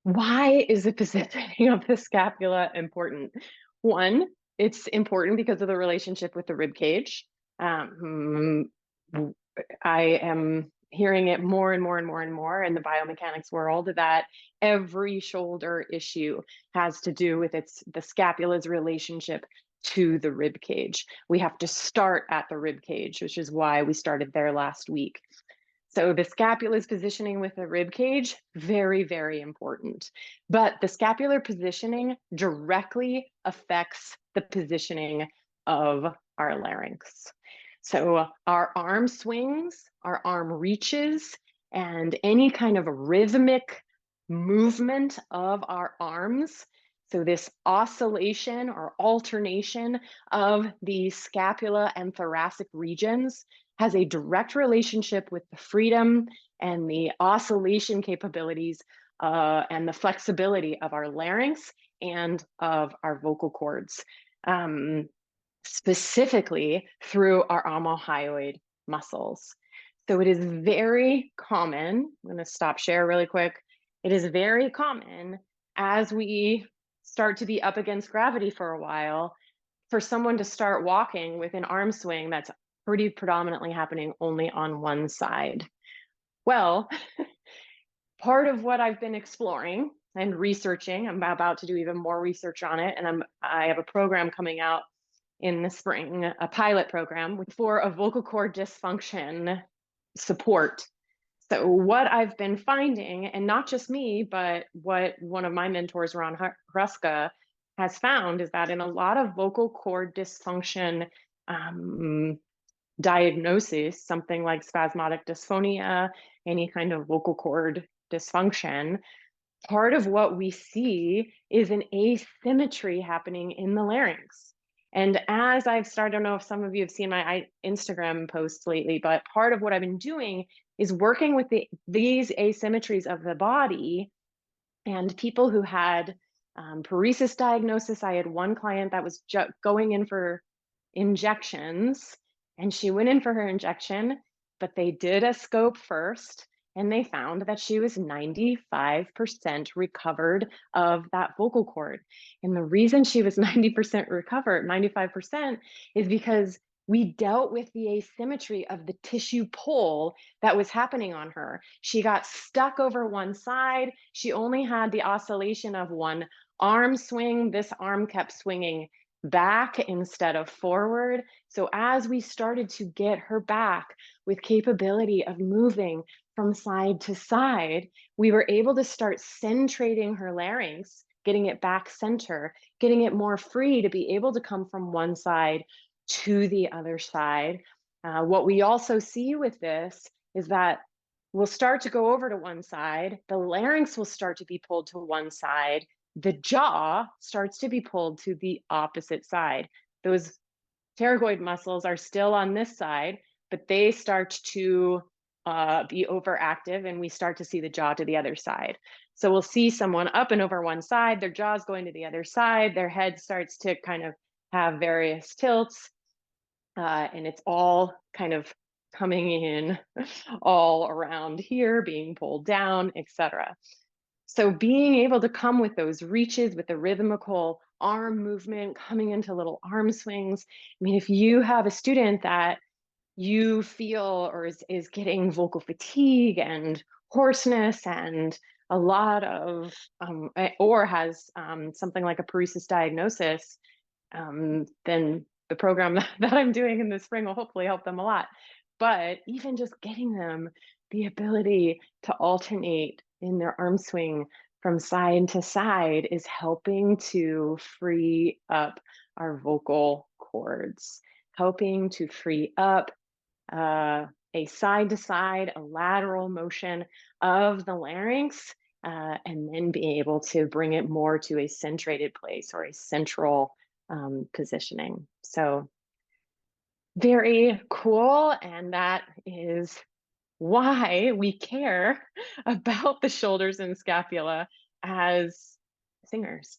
Why is the positioning of the scapula important? One, it's important because of the relationship with the rib cage. Um, I am hearing it more and more and more and more in the biomechanics world that every shoulder issue has to do with the scapula's relationship to the rib cage. We have to start at the rib cage, which is why we started there last week. So the scapula's positioning with the rib cage, very, very important. But the scapular positioning directly affects the positioning of our larynx. So our arm swings, our arm reaches, and any kind of rhythmic movement of our arms. So this oscillation or alternation of the scapula and thoracic regions has a direct relationship with the freedom and the oscillation capabilities and the flexibility of our larynx and of our vocal cords, specifically through our omohyoid muscles. So it is very common, I'm going to stop share really quick. It is very common as we start to be up against gravity for a while for someone to start walking with an arm swing that's pretty predominantly happening only on one side. Well, part of what I've been exploring and researching, I'm about to do even more research on it, and I have a program coming out in the spring, a pilot program for a vocal cord dysfunction support. So what I've been finding, and not just me, but what one of my mentors, Ron Hruska, has found is that in a lot of vocal cord dysfunction diagnosis, something like spasmodic dysphonia, any kind of vocal cord dysfunction, part of what we see is an asymmetry happening in the larynx. And as I've started, I don't know if some of you have seen my Instagram posts lately, but part of what I've been doing is working with these asymmetries of the body and people who had paresis diagnosis. I had one client that was going in for injections, and she went in for her injection, but they did a scope first, and they found that she was 95% recovered of that vocal cord. And the reason she was 90% recovered, 95%, is because we dealt with the asymmetry of the tissue pull that was happening on her. She got stuck over one side. She only had the oscillation of one arm swing. This arm kept swinging back instead of forward. So as we started to get her back with capability of moving from side to side, we were able to start centrating her larynx, getting it back center, getting it more free to be able to come from one side to the other side. What we also see with this is that we'll start to go over to one side, the larynx will start to be pulled to one side, the jaw starts to be pulled to the opposite side. Those pterygoid muscles are still on this side, but they start to be overactive, and we start to see the jaw to the other side. So we'll see someone up and over one side, their jaw's going to the other side, their head starts to kind of have various tilts, and it's all kind of coming in all around here, being pulled down, etc. So being able to come with those reaches, with the rhythmical arm movement, coming into little arm swings. I mean, if you have a student that you feel or is getting vocal fatigue and hoarseness and a lot of, or has something like a paresis diagnosis, then the program that I'm doing in the spring will hopefully help them a lot. But even just getting them the ability to alternate in their arm swing from side to side is helping to free up our vocal cords, helping to free up a side to side, a lateral motion of the larynx, and then being able to bring it more to a centrated place or a central positioning. So very cool. And that is why we care about the shoulders and scapula as singers.